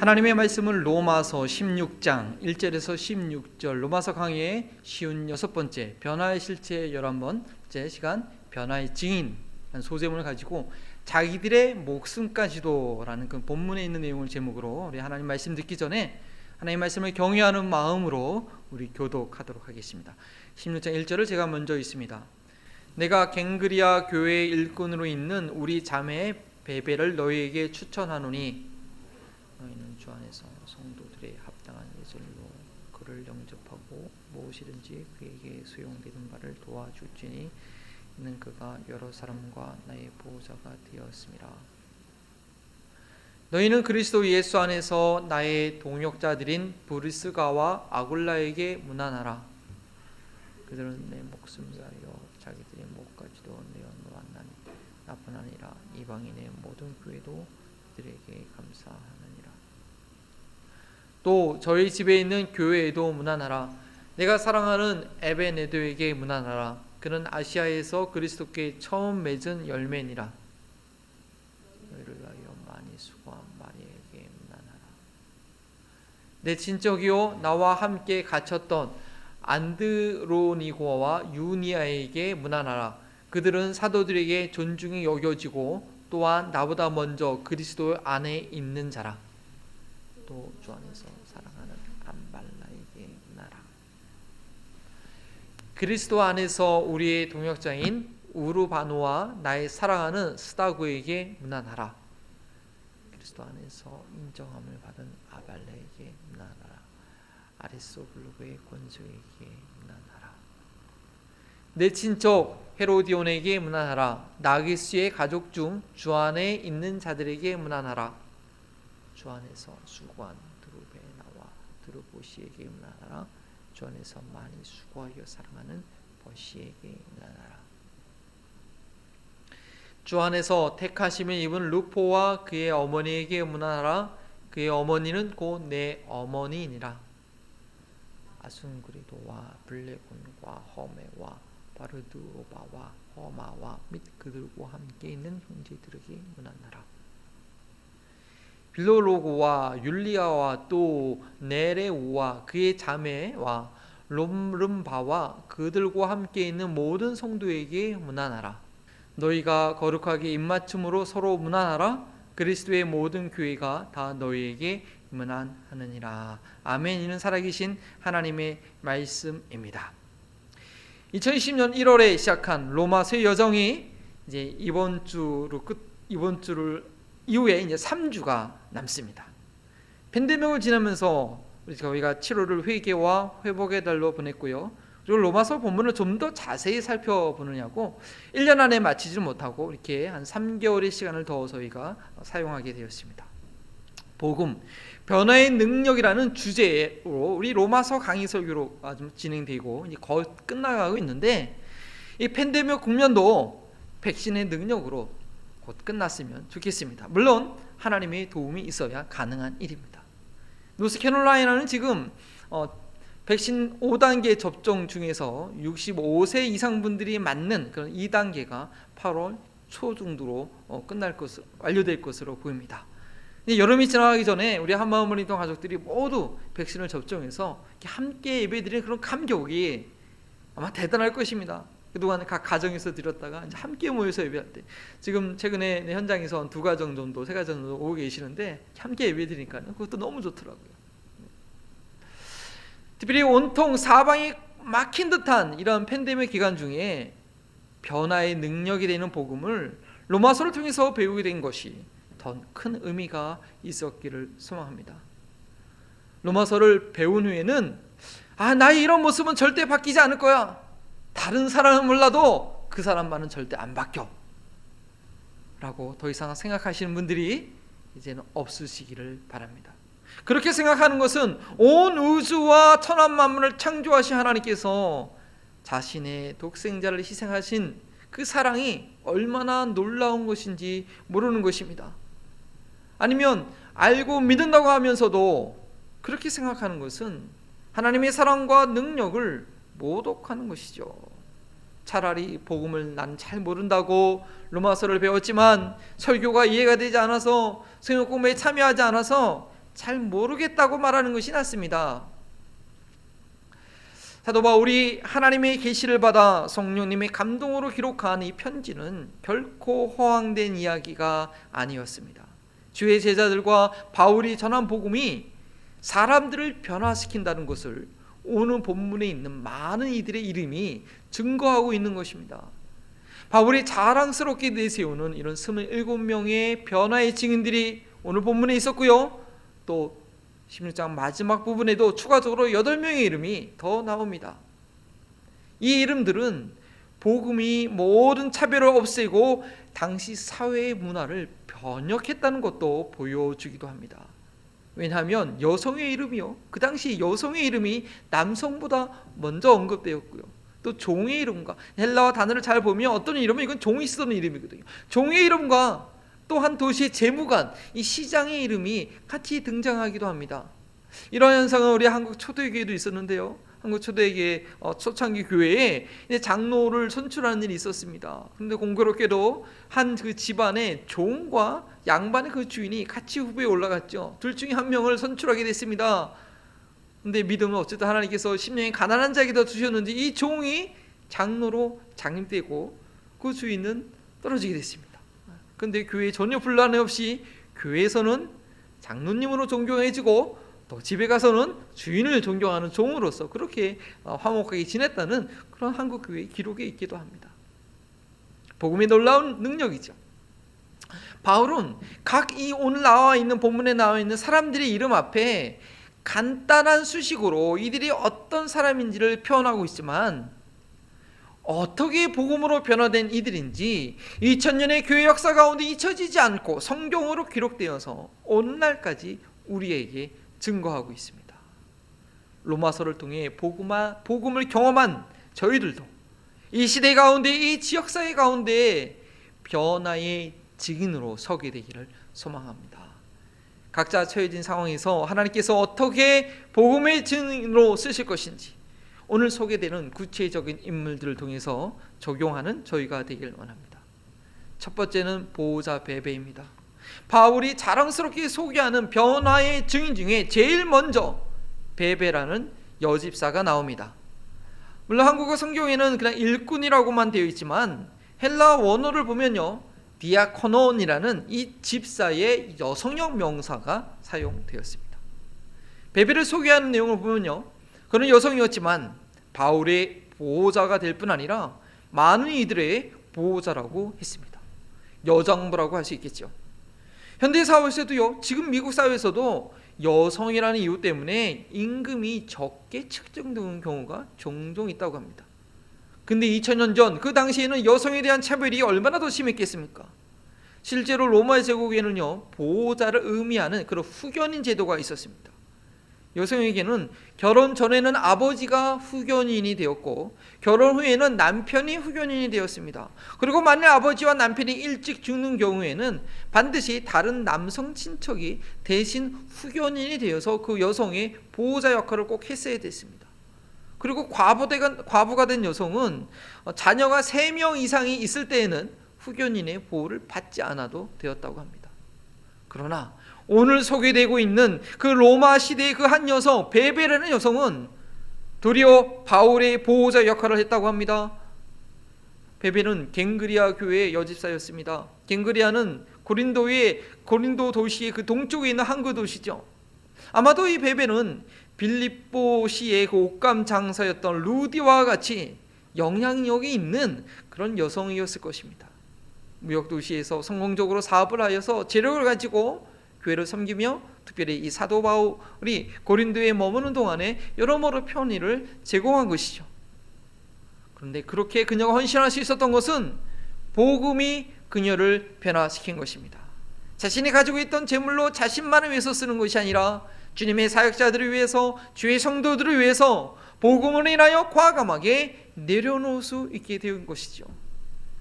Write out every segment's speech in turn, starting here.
하나님의 말씀은 로마서 16장 1절에서 16절, 로마서 강의의 쉬운 6번째, 변화의 실체 11번째 시간, 변화의 증인 소제문을 가지고 자기들의 목숨까지도 라는 그 본문에 있는 내용을 제목으로 우리 하나님 말씀 듣기 전에 하나님 말씀을 경외하는 마음으로 우리 교독하도록 하겠습니다. 16장 1절을 제가 먼저 읽습니다. 내가 갱그리아 교회의 일꾼으로 있는 우리 자매 베베를 너희에게 추천하노니 너희는 주 안에서 성도들의 합당한 예절로 그를 영접하고 무엇이든지 그에게 소용되는 바를 도와줄지니 이는 그가 여러 사람과 나의 보호자가 되었습니다. 너희는 그리스도 예수 안에서 나의 동역자들인 브리스가와 아굴라에게 문안하라. 그들은 내 목숨을 위하여 자기들의 목까지도 내어놓았나니 나뿐 아니라 이방인의 모든 교회도 그들에게 감사하느니라. 또 저희 집에 있는 교회에도 문안하라. 내가 사랑하는 에베네도에게 문안하라. 그는 아시아에서 그리스도께 처음 맺은 열매니라. 너희를 위하여 많이 수고한 마리아에게 문안하라. 내 친척이요 나와 함께 갇혔던 안드로니고와 유니아에게 문안하라. 그들은 사도들에게 존중이 여겨지고 또한 나보다 먼저 그리스도 안에 있는 자라. 또 주 안에서 사랑하는 안발라에게 문안하라. 그리스도 안에서 우리의 동역자인 우르바노와 나의 사랑하는 스다고에게 문안하라. 그리스도 안에서 인정함을 받은 아발레에게 문안하라. 아리스토블루의 권수에게 문안하라. 내 친척 헤로디온에게 문안하라. 나기스의 가족 중 주 안에 있는 자들에게 문안하라. 주 안에서 수고한 드루베나와 드루보시에게 문안하라. 주 안에서 많이 수고하여 사랑하는 버시에게 문안하라. 주 안에서 택하심을 입은 루포와 그의 어머니에게 문안하라. 그의 어머니는 곧 내 어머니이니라. 아순그리도와 블레곤과 허메와 바르드오바와 허마와 및 그들과 함께 있는 형제들에게 문안하라. 빌로로고와 율리아와 또 네레우와 그의 자매와 롬름바와 그들과 함께 있는 모든 성도에게 문안하라. 너희가 거룩하게 입맞춤으로 서로 문안하라. 그리스도의 모든 교회가 다 너희에게 문안하느니라. 아멘. 이는 살아계신 하나님의 말씀입니다. 2020년 1월에 시작한 로마서의 여정이 이제 이번 주를 이후에 이제 3주가 남습니다. 팬데믹을 지나면서 저희가 7월을 회개와 회복의 달로 보냈고요. 그리고 로마서 본문을 좀 더 자세히 살펴보느냐고 1년 안에 마치지 못하고 이렇게 한 3개월의 시간을 더 저희가 사용하게 되었습니다. 복음, 변화의 능력이라는 주제로 우리 로마서 강의 설교로 진행되고 이제 거의 끝나가고 있는데 이 팬데믹 국면도 백신의 능력으로 곧 끝났으면 좋겠습니다. 물론 하나님의 도움이 있어야 가능한 일입니다. 노스캐롤라이나는 지금 백신 5단계 접종 중에서 65세 이상 분들이 맞는 그런 2단계가 8월 초 정도로 완료될 것으로 보입니다. 여름이 지나가기 전에 우리 한마음 운동 가족들이 모두 백신을 접종해서 함께 예배드리는 그런 감격이 아마 대단할 것입니다. 그동안 각 가정에서 드렸다가 이제 함께 모여서 예배할 때, 지금 최근에 현장에서 2가정 정도, 3가정 정도 오고 계시는데 함께 예배드리니까 그것도 너무 좋더라고요. 특별히 온통 사방이 막힌 듯한 이런 팬데믹 기간 중에 변화의 능력이 되는 복음을 로마서를 통해서 배우게 된 것이 더 큰 의미가 있었기를 소망합니다. 로마서를 배운 후에는 나의 이런 모습은 절대 바뀌지 않을 거야. 다른 사람은 몰라도 그 사람만은 절대 안 바뀌어 라고 더 이상 생각하시는 분들이 이제는 없으시기를 바랍니다. 그렇게 생각하는 것은 온 우주와 천한 만물을 창조하신 하나님께서 자신의 독생자를 희생하신 그 사랑이 얼마나 놀라운 것인지 모르는 것입니다. 아니면 알고 믿는다고 하면서도 그렇게 생각하는 것은 하나님의 사랑과 능력을 모독하는 것이죠. 차라리 복음을 난 잘 모른다고 로마서를 배웠지만 설교가 이해가 되지 않아서 성경 공부에 참여하지 않아서 잘 모르겠다고 말하는 것이 낫습니다. 사도 바울이 하나님의 계시를 받아 성령님의 감동으로 기록한 이 편지는 결코 허황된 이야기가 아니었습니다. 주의 제자들과 바울이 전한 복음이 사람들을 변화시킨다는 것을 오늘 본문에 있는 많은 이들의 이름이 증거하고 있는 것입니다. 바울이 자랑스럽게 내세우는 이런 27명의 변화의 증인들이 오늘 본문에 있었고요, 또 16장 마지막 부분에도 추가적으로 8명의 이름이 더 나옵니다. 이 이름들은 복음이 모든 차별을 없애고 당시 사회의 문화를 변혁했다는 것도 보여주기도 합니다. 왜냐하면 여성의 이름이요, 그 당시 여성의 이름이 남성보다 먼저 언급되었고요, 또 종의 이름과 헬라어 단어를 잘 보면 어떤 이름은 이건 종이 쓰던 이름이거든요. 종의 이름과 또 한 도시의 재무관, 이 시장의 이름이 같이 등장하기도 합니다. 이러한 현상은 우리 한국 초대교회도 있었는데요, 한국 초대교회 초창기 교회에 장로를 선출하는 일이 있었습니다. 그런데 공교롭게도 한 그 집안의 종과 양반의 그 주인이 같이 후보에 올라갔죠. 둘 중에 한 명을 선출하게 됐습니다. 근데 믿음은 어쨌든 하나님께서 심령이 가난한 자에게다 주셨는지 이 종이 장로로 장임되고 그 주인은 떨어지게 됐습니다. 그런데 교회에 전혀 분란 없이 교회에서는 장로님으로 존경해지고 또 집에 가서는 주인을 존경하는 종으로서 그렇게 화목하게 지냈다는 그런 한국 교회의 기록에 있기도 합니다. 복음의 놀라운 능력이죠. 바울은 각 이 오늘 나와 있는 본문에 나와 있는 사람들의 이름 앞에 간단한 수식으로 이들이 어떤 사람인지를 표현하고 있지만 어떻게 복음으로 변화된 이들인지 2000년의 교회 역사 가운데 잊혀지지 않고 성경으로 기록되어서 오늘날까지 우리에게 증거하고 있습니다. 로마서를 통해 복음을 경험한 저희들도 이 시대 가운데, 이 지역사회 가운데 변화의 증인으로 서게 되기를 소망합니다. 각자 처해진 상황에서 하나님께서 어떻게 복음의 증인으로 쓰실 것인지 오늘 소개되는 구체적인 인물들을 통해서 적용하는 저희가 되길 원합니다. 첫 번째는 보호자 베베입니다. 바울이 자랑스럽게 소개하는 변화의 증인 중에 제일 먼저 베베라는 여집사가 나옵니다. 물론 한국어 성경에는 그냥 일꾼이라고만 되어 있지만 헬라 원어를 보면요, 디아코논이라는 이 집사의 여성형 명사가 사용되었습니다. 베베를 소개하는 내용을 보면요, 그는 여성이었지만 바울의 보호자가 될 뿐 아니라 많은 이들의 보호자라고 했습니다. 여장부라고 할 수 있겠죠. 현대 사회에서도요, 지금 미국 사회에서도 여성이라는 이유 때문에 임금이 적게 측정되는 경우가 종종 있다고 합니다. 근데 2000년 전 그 당시에는 여성에 대한 차별이 얼마나 더 심했겠습니까? 실제로 로마 제국에는요, 보호자를 의미하는 그런 후견인 제도가 있었습니다. 여성에게는 결혼 전에는 아버지가 후견인이 되었고 결혼 후에는 남편이 후견인이 되었습니다. 그리고 만일 아버지와 남편이 일찍 죽는 경우에는 반드시 다른 남성 친척이 대신 후견인이 되어서 그 여성의 보호자 역할을 꼭 했어야 됐습니다. 그리고 과부가 된 여성은 자녀가 3명 이상이 있을 때에는 후견인의 보호를 받지 않아도 되었다고 합니다. 그러나 오늘 소개되고 있는 그 로마 시대의 그 한 여성 베베라는 여성은 도리어 바울의 보호자 역할을 했다고 합니다. 베베는 갱그리아 교회의 여집사였습니다. 갱그리아는 고린도 도시의 그 동쪽에 있는 항구 도시죠. 아마도 이 베베는 빌립보시의 그 옷감 장사였던 루디와 같이 영향력이 있는 그런 여성이었을 것입니다. 무역 도시에서 성공적으로 사업을 하여서 재력을 가지고 교회를 섬기며 특별히 이 사도 바울이 고린도에 머무는 동안에 여러모로 편의를 제공한 것이죠. 그런데 그렇게 그녀가 헌신할 수 있었던 것은 복음이 그녀를 변화시킨 것입니다. 자신이 가지고 있던 재물로 자신만을 위해서 쓰는 것이 아니라 주님의 사역자들을 위해서, 주의 성도들을 위해서 복음을 인하여 과감하게 내려놓을 수 있게 된 것이죠.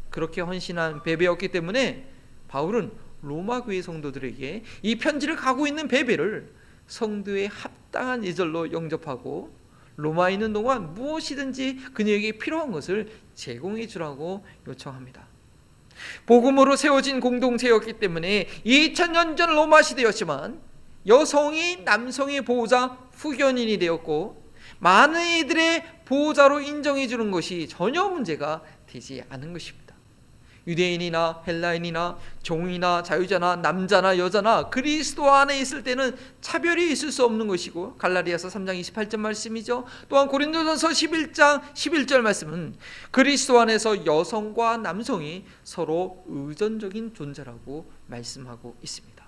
그렇게 헌신한 베베였기 때문에 바울은 로마 교회 성도들에게 이 편지를 가고 있는 베베를 성도의 합당한 예절로 영접하고 로마에 있는 동안 무엇이든지 그녀에게 필요한 것을 제공해 주라고 요청합니다. 복음으로 세워진 공동체였기 때문에 2000년 전 로마 시대였지만 여성이 남성의 보호자 후견인이 되었고 많은 이들의 보호자로 인정해 주는 것이 전혀 문제가 되지 않은 것입니다. 유대인이나 헬라인이나 종이나 자유자나 남자나 여자나 그리스도 안에 있을 때는 차별이 있을 수 없는 것이고, 갈라디아서 3장 28절 말씀이죠. 또한 고린도전서 11장 11절 말씀은 그리스도 안에서 여성과 남성이 서로 의존적인 존재라고 말씀하고 있습니다.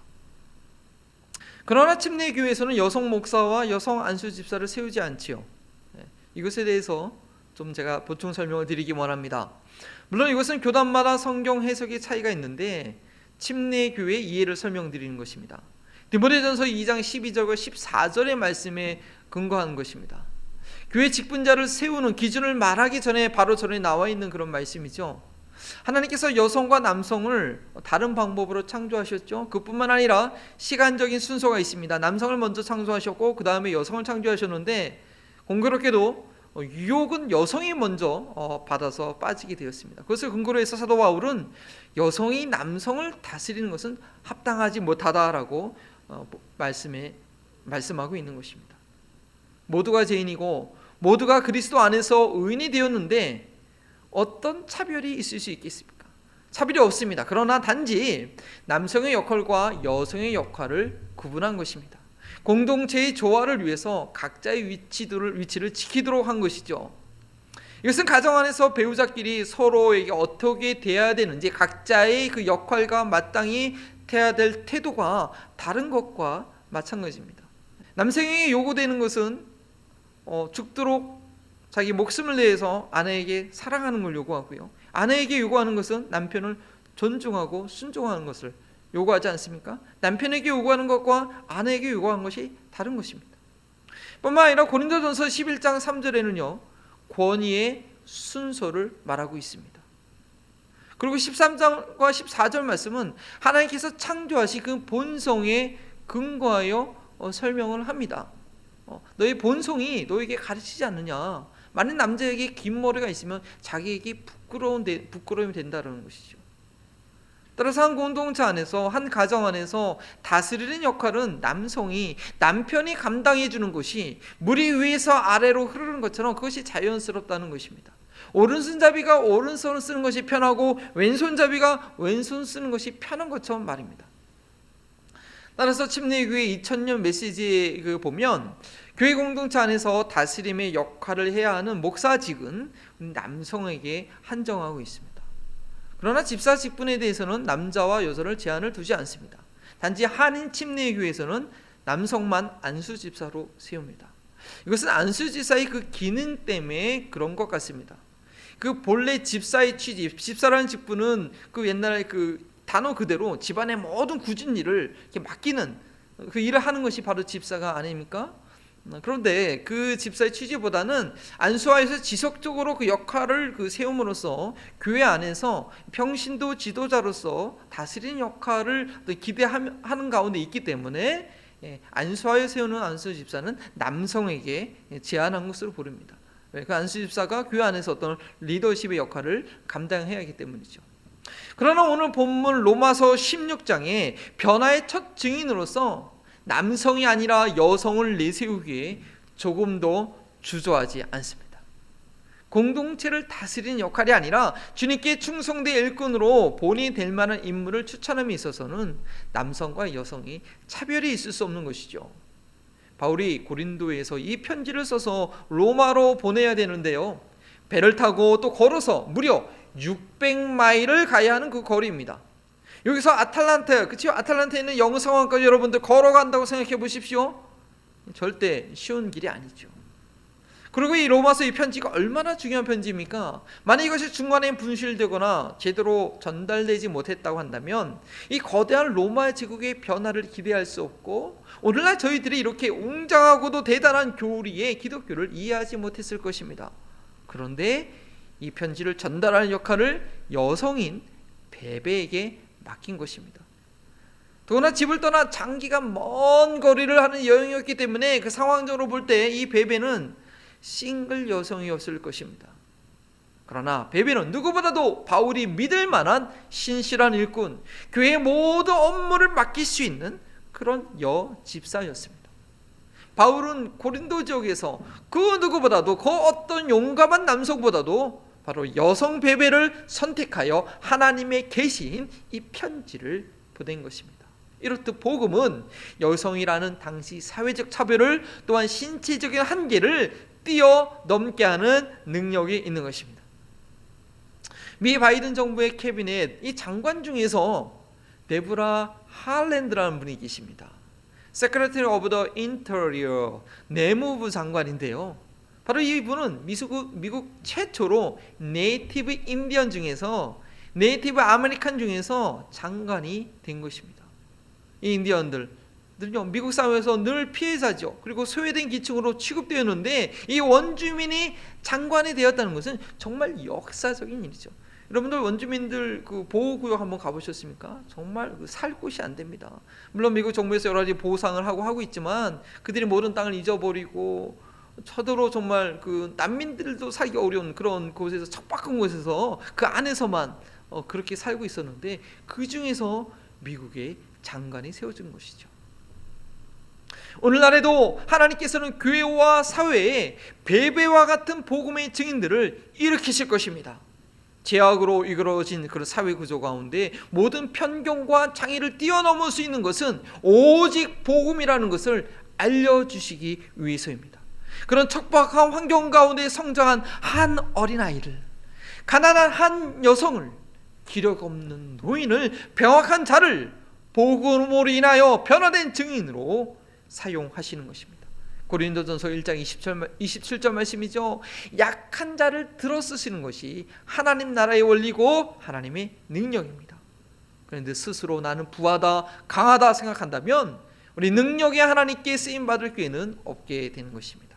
그러나 침례교회에서는 여성 목사와 여성 안수 집사를 세우지 않지요. 이것에 대해서 좀 제가 보충 설명을 드리기 원합니다. 물론 이것은 교단마다 성경 해석의 차이가 있는데 침례교회의 이해를 설명드리는 것입니다. 디모데전서 2장 12절과 14절의 말씀에 근거하는 것입니다. 교회 직분자를 세우는 기준을 말하기 전에 바로 전에 나와 있는 그런 말씀이죠. 하나님께서 여성과 남성을 다른 방법으로 창조하셨죠. 그뿐만 아니라 시간적인 순서가 있습니다. 남성을 먼저 창조하셨고 그 다음에 여성을 창조하셨는데, 공교롭게도 유혹은 여성이 먼저 받아서 빠지게 되었습니다. 그것을 근거로 해서 사도 바울은 여성이 남성을 다스리는 것은 합당하지 못하다라고 말씀하고 있는 것입니다. 모두가 죄인이고 모두가 그리스도 안에서 의인이 되었는데 어떤 차별이 있을 수 있겠습니까? 차별이 없습니다. 그러나 단지 남성의 역할과 여성의 역할을 구분한 것입니다. 공동체의 조화를 위해서 각자의 위치를 지키도록 한 것이죠. 이것은 가정 안에서 배우자끼리 서로에게 어떻게 대해야 되는지, 각자의 그 역할과 마땅히 대해야 될 태도가 다른 것과 마찬가지입니다. 남성에게 요구되는 것은 죽도록 자기 목숨을 내서 아내에게 사랑하는 걸 요구하고요, 아내에게 요구하는 것은 남편을 존중하고 순종하는 것을 요구하지 않습니까? 남편에게 요구하는 것과 아내에게 요구하는 것이 다른 것입니다. 뿐만 아니라 고린도전서 11장 3절에는요 권위의 순서를 말하고 있습니다. 그리고 13장과 14절 말씀은 하나님께서 창조하신 그 본성에 근거하여 설명을 합니다. 너의 본성이 너에게 가르치지 않느냐. 만약 남자에게 긴 머리가 있으면 자기에게 부끄러움이 된다는 것이죠. 따라서 한 공동체 안에서, 한 가정 안에서 다스리는 역할은 남편이 감당해 주는 것이 물이 위에서 아래로 흐르는 것처럼 그것이 자연스럽다는 것입니다. 오른손잡이가 오른손을 쓰는 것이 편하고 왼손잡이가 왼손 쓰는 것이 편한 것처럼 말입니다. 따라서 침례교회 2000년 메시지에 보면 교회 공동체 안에서 다스림의 역할을 해야 하는 목사직은 남성에게 한정하고 있습니다. 그러나 집사 직분에 대해서는 남자와 여자를 제한을 두지 않습니다. 단지 한인 침례교회에서는 남성만 안수 집사로 세웁니다. 이것은 안수 집사의 그 기능 때문에 그런 것 같습니다. 그 본래 집사의 취집, 집사라는 직분은 그 옛날에 그 단어 그대로 집안의 모든 굳은 일을 이렇게 맡기는 그 일을 하는 것이 바로 집사가 아닙니까? 그런데 그 집사의 취지보다는 안수하에서 지속적으로 그 역할을 세움으로써 교회 안에서 평신도 지도자로서 다스리는 역할을 기대하는 가운데 있기 때문에 안수하에 세우는 안수 집사는 남성에게 제한한 것으로 보입니다. 그 안수 집사가 교회 안에서 어떤 리더십의 역할을 감당해야 하기 때문이죠. 그러나 오늘 본문 로마서 16장에 변화의 첫 증인으로서 남성이 아니라 여성을 내세우기에 조금도 주저하지 않습니다. 공동체를 다스리는 역할이 아니라 주님께 충성된 일꾼으로 본이 될 만한 인물을 추천함에 있어서는 남성과 여성이 차별이 있을 수 없는 것이죠. 바울이 고린도에서 이 편지를 써서 로마로 보내야 되는데요, 배를 타고 또 걸어서 무려 600마일을 가야 하는 그 거리입니다. 여기서 아탈란타, 그렇죠? 아탈란타에 있는 영상원까지 여러분들 걸어간다고 생각해 보십시오. 절대 쉬운 길이 아니죠. 그리고 이 로마서 이 편지가 얼마나 중요한 편지입니까? 만약 이것이 중간에 분실되거나 제대로 전달되지 못했다고 한다면 이 거대한 로마 제국의 변화를 기대할 수 없고, 오늘날 저희들이 이렇게 웅장하고도 대단한 교리의 기독교를 이해하지 못했을 것입니다. 그런데 이 편지를 전달하는 역할을 여성인 베베에게 맡긴 것입니다. 더구나 집을 떠나 장기간 먼 거리를 하는 여행이었기 때문에 그 상황적으로 볼 때 이 베베는 싱글 여성이었을 것입니다. 그러나 베베는 누구보다도 바울이 믿을 만한 신실한 일꾼, 교회의 모든 업무를 맡길 수 있는 그런 여집사였습니다. 바울은 고린도 지역에서 그 누구보다도 그 어떤 용감한 남성보다도 바로 여성 베베를 선택하여 하나님의 계신 이 편지를 보낸 것입니다. 이렇듯 복음은 여성이라는 당시 사회적 차별을 또한 신체적인 한계를 뛰어넘게 하는 능력이 있는 것입니다. 미 바이든 정부의 캐비넷 이 장관 중에서 데브라 할랜드라는 분이 계십니다. Secretary of the Interior, 내무부 장관인데요. 바로 이분은 미국 최초로 네이티브 인디언 중에서, 네이티브 아메리칸 중에서 장관이 된 것입니다. 이 인디언들은요, 미국 사회에서 늘 피해자죠. 그리고 소외된 기층으로 취급되었는데 이 원주민이 장관이 되었다는 것은 정말 역사적인 일이죠. 여러분들 원주민들 그 보호구역 한번 가보셨습니까? 정말 살 곳이 안 됩니다. 물론 미국 정부에서 여러 가지 보상을 하고 있지만 그들이 모든 땅을 잊어버리고 저더러 정말 그 난민들도 살기 어려운 그런 곳에서, 척박한 곳에서 그 안에서만 그렇게 살고 있었는데 그 중에서 미국의 장관이 세워진 것이죠. 오늘날에도 하나님께서는 교회와 사회에 베베와 같은 복음의 증인들을 일으키실 것입니다. 제약으로 이끌어진 그런 사회 구조 가운데 모든 편견과 장애를 뛰어넘을 수 있는 것은 오직 복음이라는 것을 알려주시기 위해서입니다. 그런 척박한 환경 가운데 성장한 한 어린아이를, 가난한 한 여성을, 기력 없는 노인을, 병약한 자를 복음으로 인하여 변화된 증인으로 사용하시는 것입니다. 고린도전서 1장 27절 말씀이죠. 약한 자를 들어 쓰시는 것이 하나님 나라의 원리고 하나님의 능력입니다. 그런데 스스로 나는 부하다, 강하다 생각한다면 우리 능력이 하나님께 쓰임받을 기회는 없게 되는 것입니다.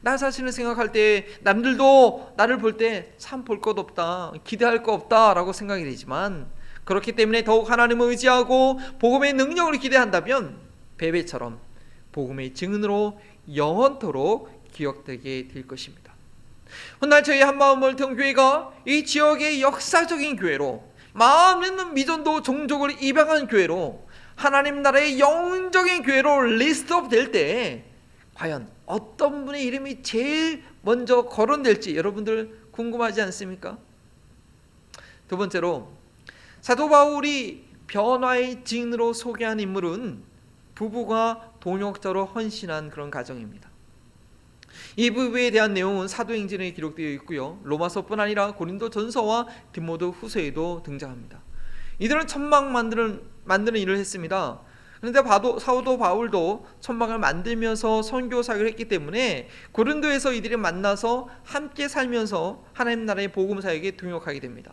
나 자신을 생각할 때 남들도 나를 볼 때 참 볼 것 없다, 기대할 거 없다 라고 생각이 되지만, 그렇기 때문에 더욱 하나님을 의지하고 복음의 능력을 기대한다면 베베처럼 복음의 증인으로 영원토록 기억되게 될 것입니다. 훗날 저희 한마음을 교회가 이 지역의 역사적인 교회로, 마음 있는 미전도 종족을 입양한 교회로, 하나님 나라의 영적인 교회로 리스트업 될 때 과연 어떤 분의 이름이 제일 먼저 거론될지 여러분들 궁금하지 않습니까? 두 번째로, 사도 바울이 변화의 증인으로 소개한 인물은 부부가 동역자로 헌신한 그런 가정입니다. 이 부부에 대한 내용은 사도행전에 기록되어 있고요, 로마서뿐 아니라 고린도전서와 디모데 후서에도 등장합니다. 이들은 천막 만드는 일을 했습니다. 그런데 사도 바울도 천막을 만들면서 선교 사역을 했기 때문에 고린도에서 이들이 만나서 함께 살면서 하나님 나라의 복음 사역에 동역하게 됩니다.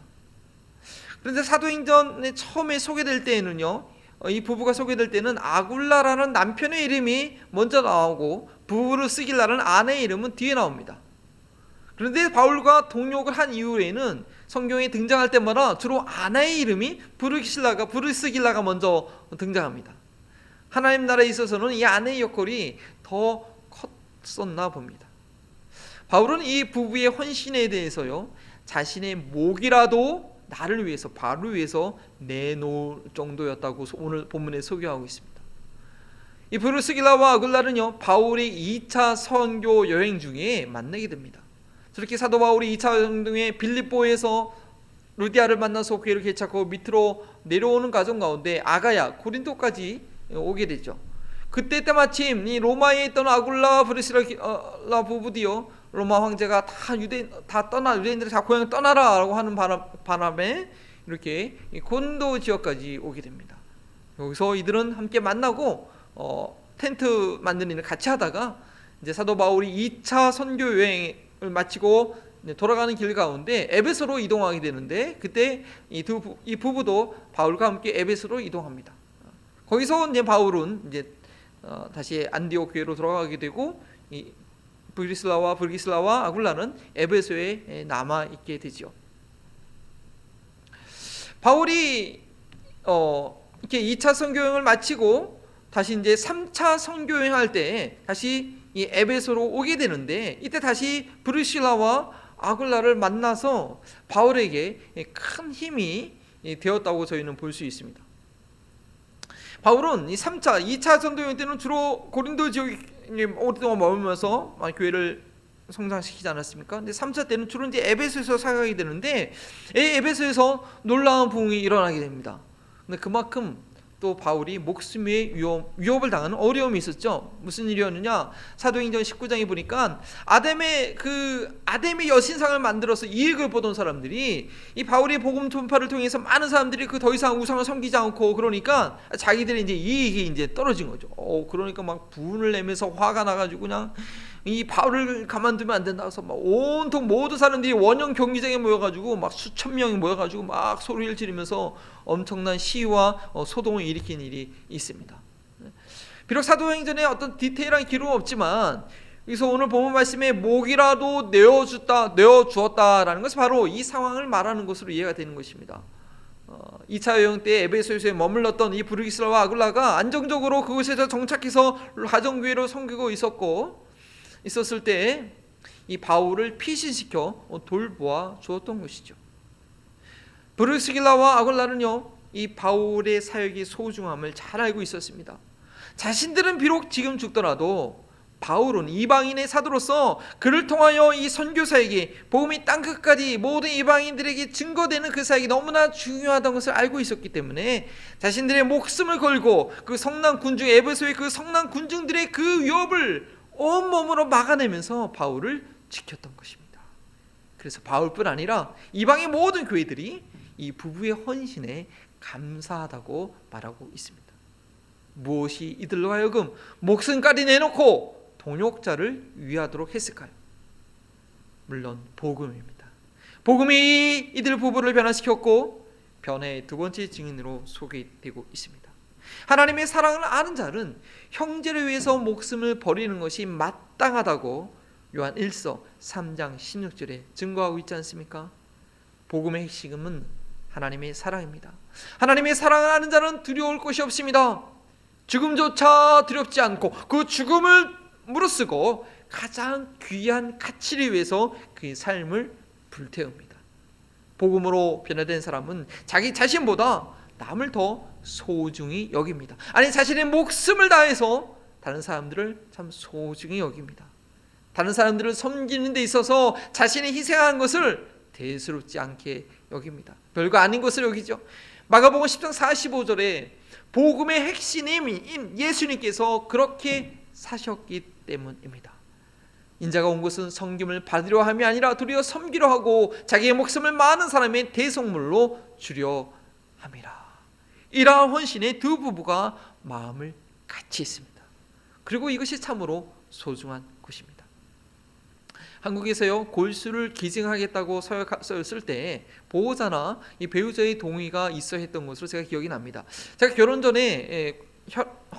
그런데 사도행전에 처음에 소개될 때에는요, 이 부부가 소개될 때는 아굴라라는 남편의 이름이 먼저 나오고 부부를 쓰길라는 아내의 이름은 뒤에 나옵니다. 그런데 바울과 동역을 한 이후에는 성경에 등장할 때마다 주로 아내의 이름이 브르스길라가 먼저 등장합니다. 하나님 나라에 있어서는 이 아내의 역할이 더 컸었나 봅니다. 바울은 이 부부의 헌신에 대해서요, 자신의 목이라도 나를 위해서, 바울을 위해서 내놓을 정도였다고 오늘 본문에 소개하고 있습니다. 이 브루스길라와 아굴라는요, 바울이 2차 선교 여행 중에 만나게 됩니다. 저렇게 사도 바울이 2차 여행 중에 빌립보에서 루디아를 만나서 교회를 개척하고 밑으로 내려오는 과정 가운데 아가야, 고린도까지 오게 되죠. 그때 때마침 이 로마에 있던 아굴라와 브리스라 부부도요, 로마 황제가 유대인들이 다 고향을 떠나라라고 하는 바람에 이렇게 곤도 지역까지 오게 됩니다. 여기서 이들은 함께 만나고 텐트 만드는 일을 같이 하다가 이제 사도 바울이 2차 선교 여행을 마치고 돌아가는 길 가운데 에베소로 이동하게 되는데, 그때 이 부부도 바울과 함께 에베소로 이동합니다. 거기서 이제 바울은 이제 다시 안디옥 교회로 돌아가게 되고, 이 브리스라와 아굴라는 에베소에 남아 있게 되죠. 바울이 이렇게 2차 선교여행을 마치고 다시 이제 3차 선교여행할 때 다시 이 에베소로 오게 되는데, 이때 다시 브리실라와 아굴라를 만나서 바울에게 큰 힘이 되었다고 저희는 볼 수 있습니다. 바울은 이 3차, 2차 전도 여행 때는 주로 고린도 지역에 오랫동안 머물면서 교회를 성장시키지 않았습니까? 근데 3차 때는 주로 이제 에베소에서 사역하게 되는데, 에베소에서 놀라운 부흥이 일어나게 됩니다. 근데 그만큼 또 바울이 목숨의 위협을 당하는 어려움이 있었죠. 무슨 일이었느냐? 사도행전 19장에 보니까 아담의 여신상을 만들어서 이익을 보던 사람들이 이 바울의 복음 전파를 통해서 많은 사람들이 그 더 이상 우상을 섬기지 않고, 그러니까 자기들의 이제 이익이 이제 떨어진 거죠. 그러니까 막 분을 내면서 화가 나가지고 그냥 이 바울을 가만두면 안 된다 해서 막 온통 모든 사람들이 원형 경기장에 모여가지고 막 수천 명이 모여가지고 막 소리를 지르면서 엄청난 시위와 소동을 일으킨 일이 있습니다. 비록 사도행전에 어떤 디테일한 기록은 없지만, 그래서 오늘 본문 말씀에 목이라도 내어주었다라는 것은 바로 이 상황을 말하는 것으로 이해가 되는 것입니다. 2차 여행 때 에베소에 머물렀던 이 브리스라와 아굴라가 안정적으로 그곳에서 정착해서 가정교회로 섬기고 있었을 때 이 바울을 피신시켜 돌보아 주었던 것이죠. 브리스길라와 아굴라는요, 이 바울의 사역이 소중함을 잘 알고 있었습니다. 자신들은 비록 지금 죽더라도 바울은 이방인의 사도로서 그를 통하여 이 선교사에게 복음이 땅끝까지 모든 이방인들에게 증거되는 그 사역이 너무나 중요하다는 것을 알고 있었기 때문에 자신들의 목숨을 걸고 그 성난 군중, 에베소의 그 성난 군중들의 그 위협을 온몸으로 막아내면서 바울을 지켰던 것입니다. 그래서 바울뿐 아니라 이방의 모든 교회들이 이 부부의 헌신에 감사하다고 말하고 있습니다. 무엇이 이들로 하여금 목숨까지 내놓고 동역자를 위하도록 했을까요? 물론 복음입니다. 복음이 이들 부부를 변화시켰고 변화의 두 번째 증인으로 소개되고 있습니다. 하나님의 사랑을 아는 자는 형제를 위해서 목숨을 버리는 것이 마땅하다고 요한 1서 3장 16절에 증거하고 있지 않습니까? 복음의 핵심은 하나님의 사랑입니다. 하나님의 사랑을 아는 자는 두려울 것이 없습니다. 죽음조차 두렵지 않고 그 죽음을 무릅쓰고 가장 귀한 가치를 위해서 그의 삶을 불태웁니다. 복음으로 변화된 사람은 자기 자신보다 남을 더 소중히 여깁니다. 아니, 자신의 목숨을 다해서 다른 사람들을 참 소중히 여깁니다. 다른 사람들을 섬기는 데 있어서 자신이 희생한 것을 대수롭지 않게 여깁니다. 별거 아닌 것을 여기죠. 마가복음 10장 45절에 복음의 핵심인 예수님께서 그렇게 사셨기 때문입니다. 인자가 온 것은 섬김을 받으려 함이 아니라 도리어 섬기려 하고 자기의 목숨을 많은 사람의 대속물로 주려 함이라. 이러한 헌신에 두 부부가 마음을 같이 했습니다. 그리고 이것이 참으로 소중한 것입니다. 한국에서요, 골수를 기증하겠다고 서약서를 쓸 때 보호자나 이 배우자의 동의가 있어야 했던 것으로 제가 기억이 납니다. 제가 결혼 전에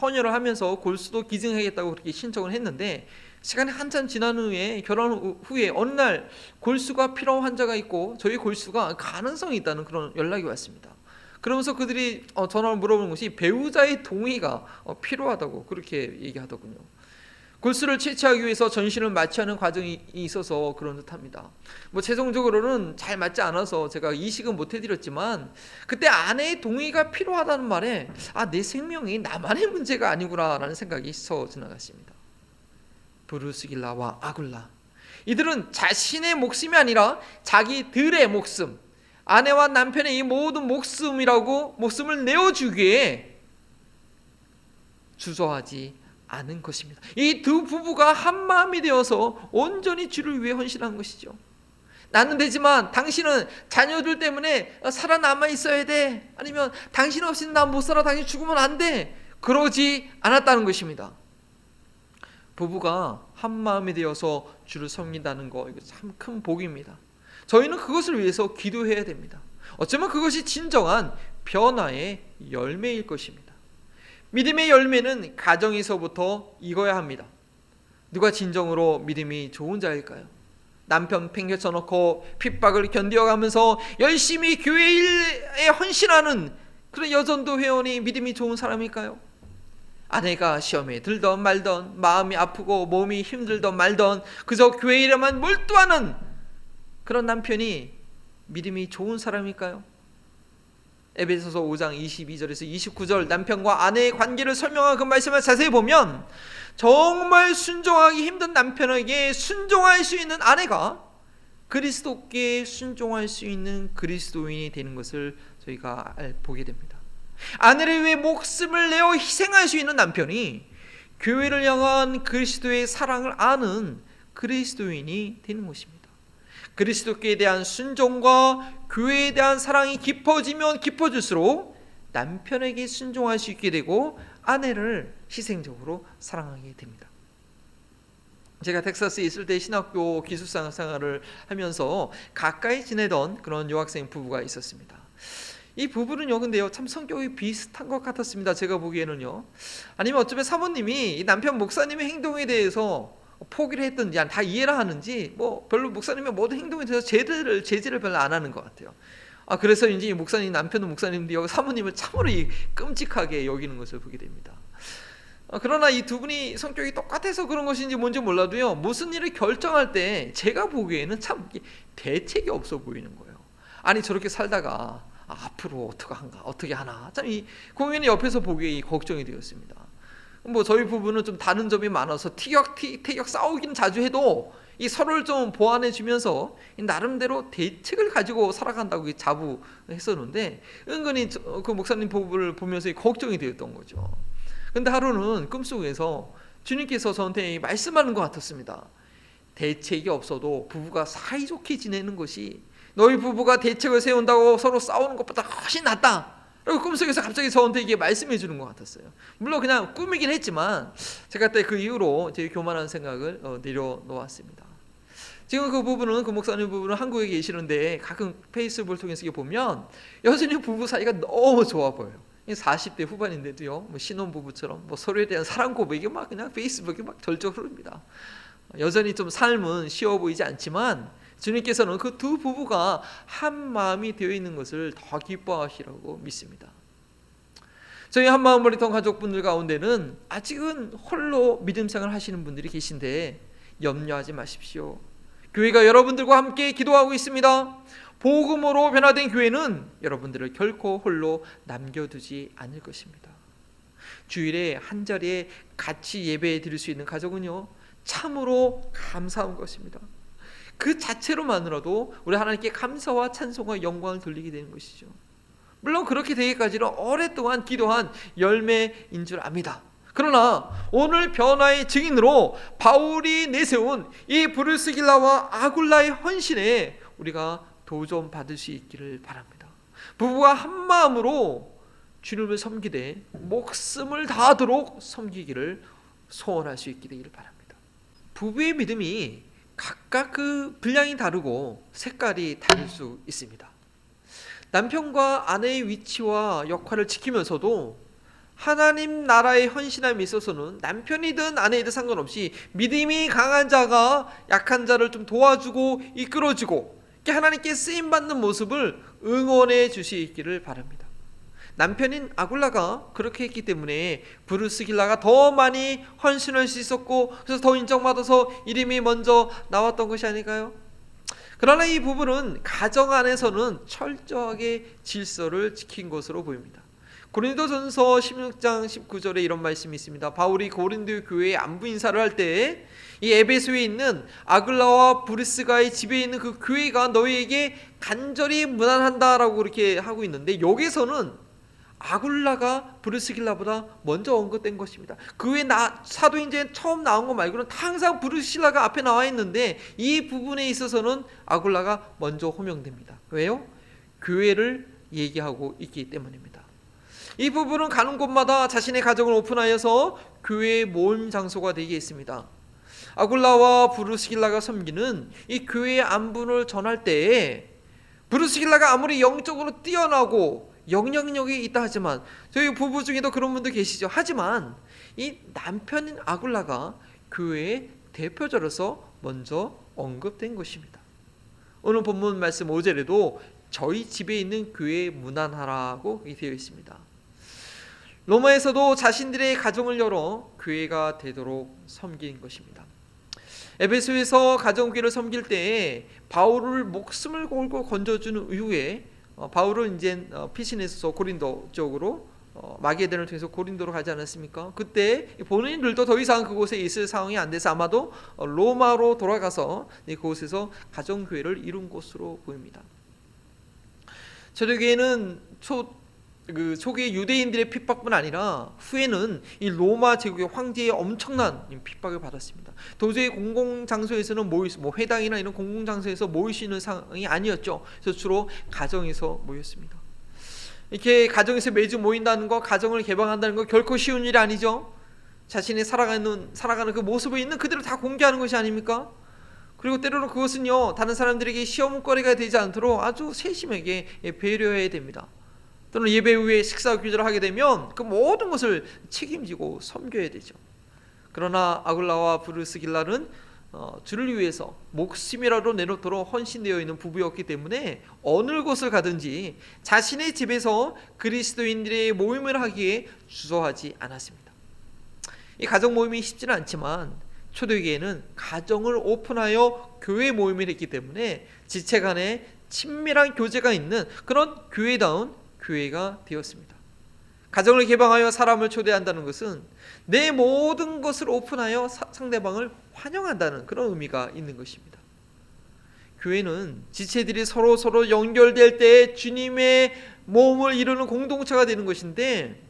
헌혈을 하면서 골수도 기증하겠다고 그렇게 신청을 했는데, 시간이 한참 지난 후에 결혼 후에 어느 날 골수가 필요한 환자가 있고 저희 골수가 가능성이 있다는 그런 연락이 왔습니다. 그러면서 그들이 전화를 물어보는 것이 배우자의 동의가 필요하다고 그렇게 얘기하더군요. 골수를 채취하기 위해서 전신을 마취하는 과정이 있어서 그런 듯합니다. 최종적으로는 잘 맞지 않아서 제가 이식은 못 해드렸지만 그때 아내의 동의가 필요하다는 말에 내 생명이 나만의 문제가 아니구나라는 생각이 스쳐 지나갔습니다. 브루스길라와 아굴라, 이들은 자신의 목숨이 아니라 자기들의 목숨, 아내와 남편의 이 모든 목숨을 내어주기에 주저하지 않은 것입니다. 이 두 부부가 한 마음이 되어서 온전히 주를 위해 헌신한 것이죠. 나는 되지만 당신은 자녀들 때문에 살아남아 있어야 돼, 아니면 당신 없이는 난 못 살아, 당신 죽으면 안 돼, 그러지 않았다는 것입니다. 부부가 한 마음이 되어서 주를 섬긴다는 거, 이거 참 큰 복입니다. 저희는 그것을 위해서 기도해야 됩니다. 어쩌면 그것이 진정한 변화의 열매일 것입니다. 믿음의 열매는 가정에서부터 익어야 합니다. 누가 진정으로 믿음이 좋은 자일까요? 남편 팽개쳐놓고 핍박을 견뎌가면서 열심히 교회 일에 헌신하는 그런 여전도 회원이 믿음이 좋은 사람일까요? 아내가 시험에 들던 말던, 마음이 아프고 몸이 힘들던 말던 그저 교회 일에만 몰두하는 그런 남편이 믿음이 좋은 사람일까요? 에베소서 5장 22절에서 29절 남편과 아내의 관계를 설명한 그 말씀을 자세히 보면 정말 순종하기 힘든 남편에게 순종할 수 있는 아내가 그리스도께 순종할 수 있는 그리스도인이 되는 것을 저희가 보게 됩니다. 아내를 위해 목숨을 내어 희생할 수 있는 남편이 교회를 향한 그리스도의 사랑을 아는 그리스도인이 되는 것입니다. 그리스도께 대한 순종과 교회에 대한 사랑이 깊어지면 깊어질수록 남편에게 순종할 수 있게 되고 아내를 희생적으로 사랑하게 됩니다. 제가 텍사스에 있을 때 신학교 기숙사 생활을 하면서 가까이 지내던 그런 유학생 부부가 있었습니다. 이 부부는요, 근데요, 참 성격이 비슷한 것 같았습니다. 제가 보기에는요. 아니면 어쩌면 사모님이 이 남편 목사님의 행동에 대해서 포기를 했든지 다 이해를 하는지 별로 목사님의 모든 행동에 대해서 제지를 별로 안 하는 것 같아요. 그래서 이제 이 목사님, 남편은 목사님인데 사모님을 참으로 끔찍하게 여기는 것을 보게 됩니다. 그러나 이 두 분이 성격이 똑같아서 그런 것인지 뭔지 몰라도요, 무슨 일을 결정할 때 제가 보기에는 참 대책이 없어 보이는 거예요. 아니 저렇게 살다가 앞으로 어떻게 하나, 참 이 공연이 옆에서 보기에 걱정이 되었습니다. 저희 부부는 좀 다른 점이 많아서 티격태격 싸우기는 자주 해도 이 서로를 좀 보완해 주면서 나름대로 대책을 가지고 살아간다고 자부했었는데 은근히 그 목사님 부부를 보면서 걱정이 되었던 거죠. 근데 하루는 꿈속에서 주님께서 저한테 말씀하는 것 같았습니다. 대책이 없어도 부부가 사이좋게 지내는 것이 너희 부부가 대책을 세운다고 서로 싸우는 것보다 훨씬 낫다. 그리고 꿈속에서 갑자기 저한테 이게 말씀해 주는 것 같았어요. 물론 그냥 꿈이긴 했지만 제가 그때 그 이후로 제 교만한 생각을 내려놓았습니다. 지금 그 목사님 부부는 한국에 계시는데 가끔 페이스북을 통해서 보면 여전히 부부 사이가 너무 좋아 보여요. 40대 후반인데도요, 신혼부부처럼 서로에 대한 사랑 고백이 그냥 페이스북에 절절 흐릅니다. 여전히 좀 삶은 쉬워 보이지 않지만 주님께서는 그 두 부부가 한 마음이 되어 있는 것을 더 기뻐하시라고 믿습니다. 저희 한마음 머리통 가족분들 가운데는 아직은 홀로 믿음 생활 하시는 분들이 계신데 염려하지 마십시오. 교회가 여러분들과 함께 기도하고 있습니다. 복음으로 변화된 교회는 여러분들을 결코 홀로 남겨두지 않을 것입니다. 주일에 한 자리에 같이 예배 드릴 수 있는 가족은요, 참으로 감사한 것입니다. 그 자체로만으로도 우리 하나님께 감사와 찬송과 영광을 돌리게 되는 것이죠. 물론 그렇게 되기까지는 오랫동안 기도한 열매인 줄 압니다. 그러나 오늘 변화의 증인으로 바울이 내세운 이 브루스길라와 아굴라의 헌신에 우리가 도전 받을 수 있기를 바랍니다. 부부가 한 마음으로 주님을 섬기되 목숨을 다하도록 섬기기를 소원할 수 있게 되기를 바랍니다. 부부의 믿음이 각각 그 분량이 다르고 색깔이 다를 수 있습니다. 남편과 아내의 위치와 역할을 지키면서도 하나님 나라의 헌신함에 있어서는 남편이든 아내이든 상관없이 믿음이 강한 자가 약한 자를 좀 도와주고 이끌어주고 하나님께 쓰임받는 모습을 응원해 주시기를 바랍니다. 남편인 아굴라가 그렇게 했기 때문에 브루스길라가 더 많이 헌신할 수 있었고 그래서 더 인정받아서 이름이 먼저 나왔던 것이 아닐까요? 그러나 이 부분은 가정 안에서는 철저하게 질서를 지킨 것으로 보입니다. 고린도전서 16장 19절에 이런 말씀이 있습니다. 바울이 고린도 교회에 안부 인사를 할 때 이 에베소에 있는 아굴라와 브리스가의 집에 있는 그 교회가 너희에게 간절히 문안한다라고 그렇게 하고 있는데 여기서는 아굴라가 브루스길라보다 먼저 언급된 것입니다. 그 외에 사도행전에 처음 나온 것 말고는 항상 브루스길라가 앞에 나와 있는데 이 부분에 있어서는 아굴라가 먼저 호명됩니다. 왜요? 교회를 얘기하고 있기 때문입니다. 이 부분은 가는 곳마다 자신의 가정을 오픈하여서 교회의 모임 장소가 되게 했습니다. 아굴라와 브루스길라가 섬기는 이 교회의 안분을 전할 때에 브루스길라가 아무리 영적으로 뛰어나고 영향력이 있다 하지만 저희 부부 중에도 그런 분들 계시죠. 하지만 이 남편인 아굴라가 교회의 대표자로서 먼저 언급된 것입니다. 오늘 본문 말씀 5절에도 저희 집에 있는 교회에 문안하라고 되어 있습니다. 로마에서도 자신들의 가정을 열어 교회가 되도록 섬긴 것입니다. 에베소에서 가정교회를 섬길 때에 바울을 목숨을 걸고 건져주는 이후에 바울은 이제 피신해서 고린도 쪽으로 마게도냐를 통해서 고린도로 가지 않았습니까? 그때 본인들도 더 이상 그곳에 있을 상황이 안 돼서 아마도 로마로 돌아가서 그곳에서 가정교회를 이룬 것으로 보입니다. 초대교회는 초기 유대인들의 핍박뿐 아니라 후에는 이 로마 제국의 황제의 엄청난 핍박을 받았습니다. 도저히 공공장소에서는 회당이나 이런 공공장소에서 모일 수 있는 상황이 아니었죠. 그래서 주로 가정에서 모였습니다. 이렇게 가정에서 매주 모인다는 거, 가정을 개방한다는 거 결코 쉬운 일이 아니죠. 자신이 살아가는 그 모습을 있는 그대로 다 공개하는 것이 아닙니까? 그리고 때로는 그것은요, 다른 사람들에게 시험거리가 되지 않도록 아주 세심하게 배려해야 됩니다. 또는 예배 후에 식사 규제를 하게 되면 그 모든 것을 책임지고 섬겨야 되죠. 그러나 아굴라와 브리스길라는 주를 위해서 목숨이라도 내놓도록 헌신되어 있는 부부였기 때문에 어느 곳을 가든지 자신의 집에서 그리스도인들의 모임을 하기에 주저하지 않았습니다. 이 가정 모임이 쉽지는 않지만 초대교회는 가정을 오픈하여 교회 모임을 했기 때문에 지체 간에 친밀한 교제가 있는 그런 교회다운 교회가 되었습니다. 가정을 개방하여 사람을 초대한다는 것은 내 모든 것을 오픈하여 상대방을 환영한다는 그런 의미가 있는 것입니다. 교회는 지체들이 서로 연결될 때 주님의 몸을 이루는 공동체가 되는 것인데,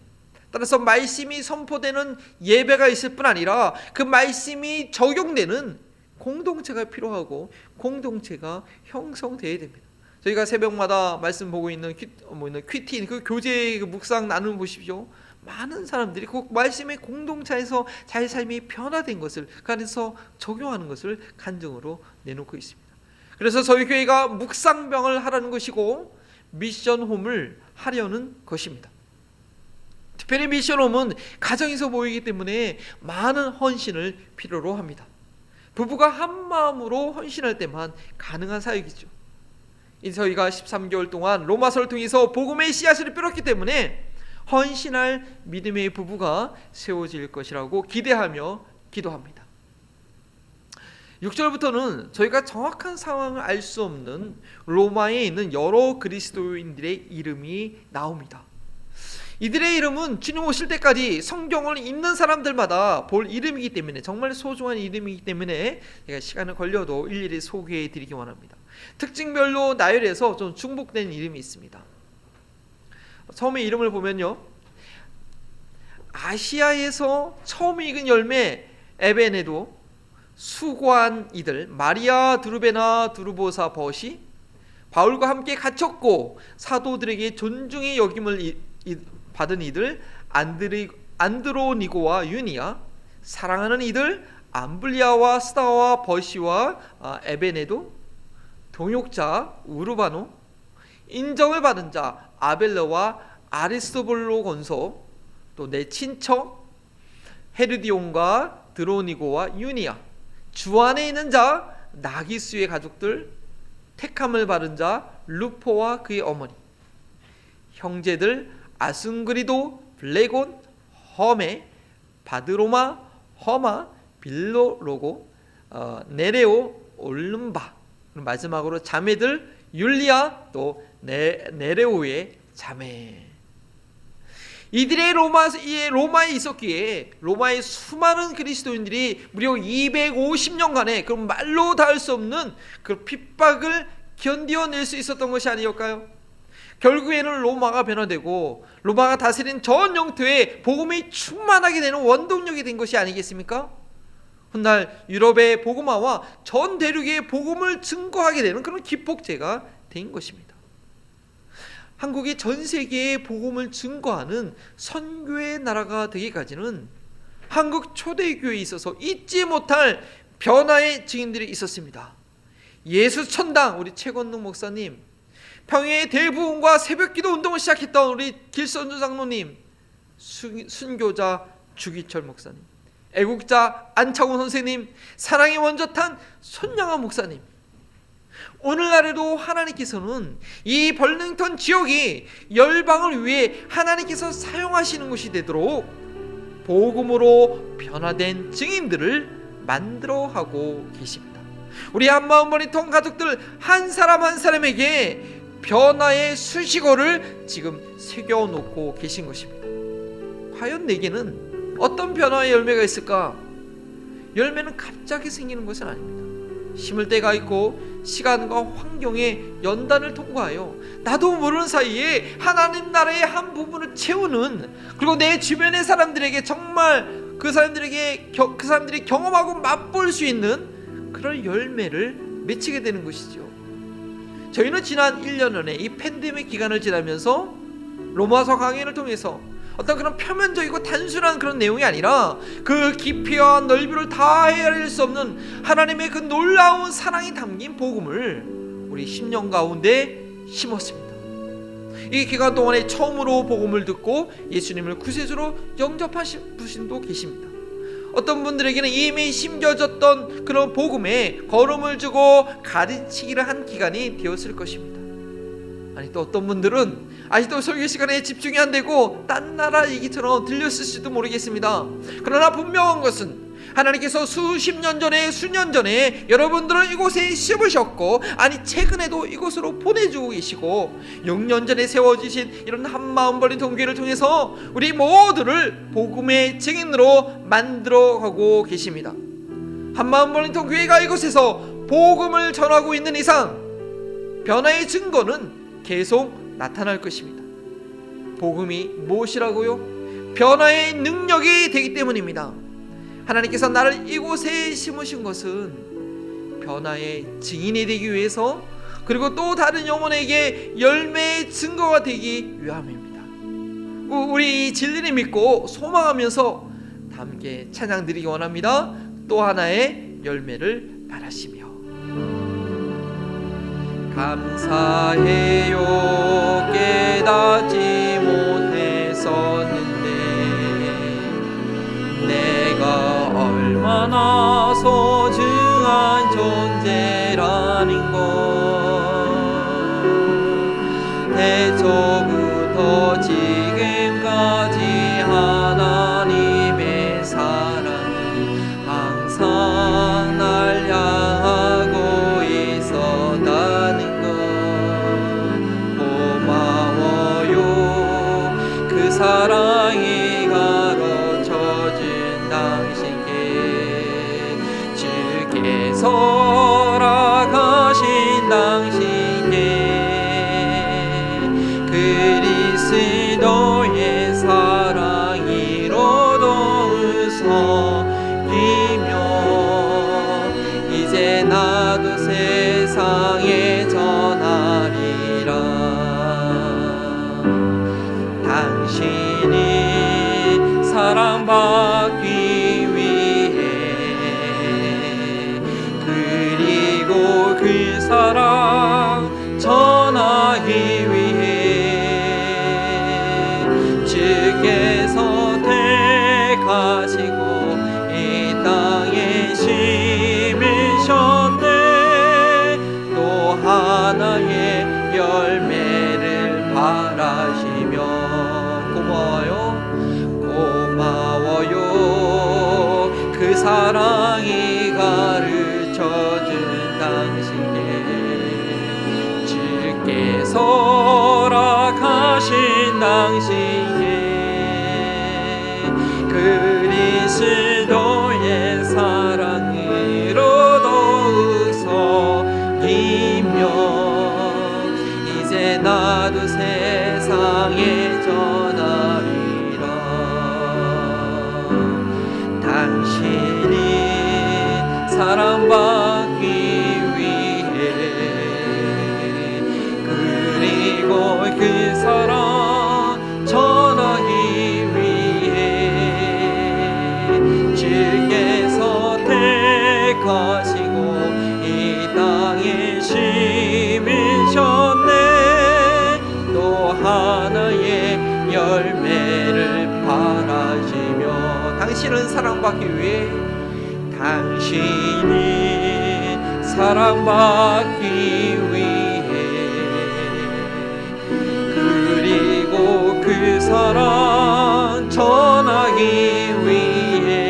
따라서 말씀이 선포되는 예배가 있을 뿐 아니라 그 말씀이 적용되는 공동체가 필요하고 공동체가 형성되어야 됩니다. 저희가 새벽마다 말씀 보고 있는 퀴틴 그 교제 묵상 나누는 보십시오. 많은 사람들이 그 말씀의 공동체에서 자기 삶이 변화된 것을 그 안에서 적용하는 것을 간증으로 내놓고 있습니다. 그래서 저희 교회가 묵상병을 하라는 것이고 미션홈을 하려는 것입니다. 특별히 미션홈은 가정에서 모이기 때문에 많은 헌신을 필요로 합니다. 부부가 한 마음으로 헌신할 때만 가능한 사역이죠. 저희가 13개월 동안 로마서를 통해서 복음의 씨앗을 뿌렸기 때문에 헌신할 믿음의 부부가 세워질 것이라고 기대하며 기도합니다. 6절부터는 저희가 정확한 상황을 알 수 없는 로마에 있는 여러 그리스도인들의 이름이 나옵니다. 이들의 이름은 주님 오실 때까지 성경을 읽는 사람들마다 볼 이름이기 때문에 정말 소중한 이름이기 때문에 제가 시간을 걸려도 일일이 소개해 드리기 원합니다. 특징별로 나열해서 좀 중복된 이름이 있습니다. 처음에 이름을 보면요, 아시아에서 처음 익은 열매 에베네도, 수고한 이들 마리아 드루베나 두르보사 벗이 바울과 함께 갇혔고 사도들에게 존중의 여김을 받은 이들 안드로니고와 유니아, 사랑하는 이들 암블리아와 스다와 버시와 에베네도, 동역자 우르바노, 인정을 받은 자 아벨레와 아리스토블로 건소, 또 내 친척 헤르디온과 드로니고와 유니아, 주 안에 있는 자 나기수의 가족들, 택함을 받은 자 루포와 그의 어머니, 형제들 아순그리도, 블레곤, 험에, 바드로마, 허마, 빌로로고, 네레오, 올름바, 마지막으로 자매들 율리아, 또 네레오의 자매. 이들의 로마에 있었기에 로마의 수많은 그리스도인들이 무려 250년간의 그 말로 닿을 수 없는 그 핍박을 견뎌낼 수 있었던 것이 아니었까요? 결국에는 로마가 변화되고 로마가 다스린 전 영토에 복음이 충만하게 되는 원동력이 된 것이 아니겠습니까? 훗날 유럽의 복음화와 전 대륙의 복음을 증거하게 되는 그런 기폭제가 된 것입니다. 한국이 전 세계에 복음을 증거하는 선교의 나라가 되기까지는 한국 초대교회에 있어서 잊지 못할 변화의 증인들이 있었습니다. 예수천당 우리 최건동 목사님, 평양의 대부흥과 새벽기도 운동을 시작했던 우리 길선주 장로님, 순교자 주기철 목사님, 애국자 안창훈 선생님, 사랑의 원조탄 손양아 목사님, 오늘날에도 하나님께서는 이 벌링턴 지역이 열방을 위해 하나님께서 사용하시는 곳이 되도록 복음으로 변화된 증인들을 만들어가고 계십니다. 우리 한마음 벌링턴 가족들 한 사람 한 사람에게 변화의 수식어를 지금 새겨놓고 계신 것입니다. 과연 내게는 어떤 변화의 열매가 있을까? 열매는 갑자기 생기는 것은 아닙니다. 심을 때가 있고 시간과 환경의 연단을 통과하여 나도 모르는 사이에 하나님 나라의 한 부분을 채우는, 그리고 내 주변의 사람들에게 정말 그 사람들이 경험하고 맛볼 수 있는 그런 열매를 맺히게 되는 것이죠. 저희는 지난 1년 안에 이 팬데믹 기간을 지나면서 로마서 강해를 통해서 어떤 그런 표면적이고 단순한 그런 내용이 아니라 그 깊이와 넓이를 다 헤아릴 수 없는 하나님의 그 놀라운 사랑이 담긴 복음을 우리 10년 가운데 심었습니다. 이 기간 동안에 처음으로 복음을 듣고 예수님을 구세주로 영접하신 분도 계십니다. 어떤 분들에게는 이미 심겨졌던 그런 복음에 걸음을 주고 가르치기를 한 기간이 되었을 것입니다. 아니, 또 어떤 분들은 아직도 설교 시간에 집중이 안 되고 딴 나라 얘기처럼 들렸을지도 모르겠습니다. 그러나 분명한 것은 하나님께서 수십 년 전에, 수년 전에 여러분들을 이곳에 심으셨고, 아니 최근에도 이곳으로 보내주고 계시고, 6년 전에 세워지신 이런 한마음 벌린 동교회를 통해서 우리 모두를 복음의 증인으로 만들어가고 계십니다. 한마음 벌린 동교회가 이곳에서 복음을 전하고 있는 이상 변화의 증거는 계속 나타날 것입니다. 복음이 무엇이라고요? 변화의 능력이 되기 때문입니다. 하나님께서 나를 이곳에 심으신 것은 변화의 증인이 되기 위해서, 그리고 또 다른 영혼에게 열매의 증거가 되기 위함입니다. 우리 이 진리를 믿고 소망하면서 함께 찬양 드리기 원합니다. 또 하나의 열매를 바라시며 감사해요. 깨닫지 못했었는데 내가 얼마나 소중한 존재라는 것, 태초부터 지금까지 하나님의 사랑은 항상 날 향하고 있었다는 것, 고마워요. 그 사랑이 가로쳐준 당신께, 주께서 허락하신 당신께, 그리스도의 사랑이로도 웃어기며 이제 나도 세상에 전하리라. 당신이 사랑받기 위해, 그리고 그 사랑 전하기 위해 주께서 택하시고 이 땅에 심으셨네. 또 하나의 열매를 바라시며 고마워요. 그 사랑이 가르쳐준 당신께, 주께서 허락하신 당신께, 그리스도의 사랑으로도 웃어기며 이제 나도 세상에 전하리라. 당신이 사랑받기 위해, 그리고 그 사랑 전하기 위해 주께서 택하시고 이 땅에 심으셨네. 또 하나의 열매를 바라시며 당신은 사랑받기 위해, 당신이 사랑받기 위해, 그리고 그 사랑 전하기 위해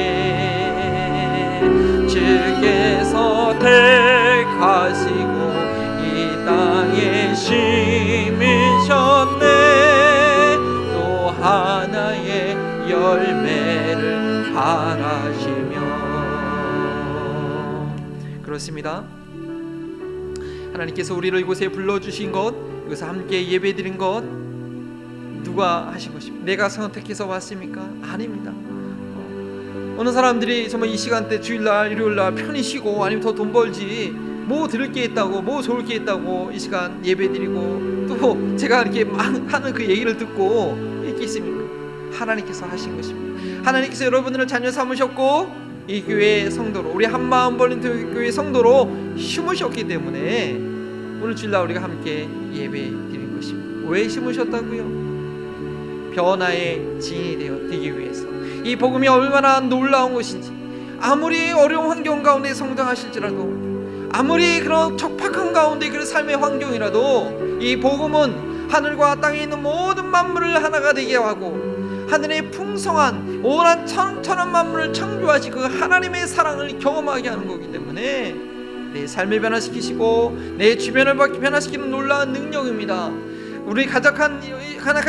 주께서 택하시고 이 땅에 그렇습니다. 하나님께서 우리를 이곳에 불러주신 것, 이곳에 함께 예배드린 것 누가 하신 것입니까? 내가 선택해서 왔습니까? 아닙니다. 어느 사람들이 정말 이 시간대 주일날 일요일날 편히 쉬고 아니면 더 돈 벌지 뭐 들을 게 있다고 뭐 좋을 게 있다고 이 시간 예배드리고 또 제가 이렇게 하는 그 얘기를 듣고 있겠습니까? 하나님께서 하신 것입니다. 하나님께서 여러분들을 자녀 삼으셨고 이 교회 성도로, 우리 한마음 벌린트 교회 성도로 심으셨기 때문에 오늘 주일날 우리가 함께 예배드린 것입니다. 왜 심으셨다고요? 변화의 지인이 되기 위해서. 이 복음이 얼마나 놀라운 것인지, 아무리 어려운 환경 가운데 성장하실지라도, 아무리 그런 척박한 가운데 그런 삶의 환경이라도 이 복음은 하늘과 땅에 있는 모든 만물을 하나가 되게 하고 하늘의 풍성한 온한 천한 만물을 창조하신 그 하나님의 사랑을 경험하게 하는 거기 때문에 내 삶을 변화시키시고 내 주변을 변화시키는 놀라운 능력입니다. 우리 가작한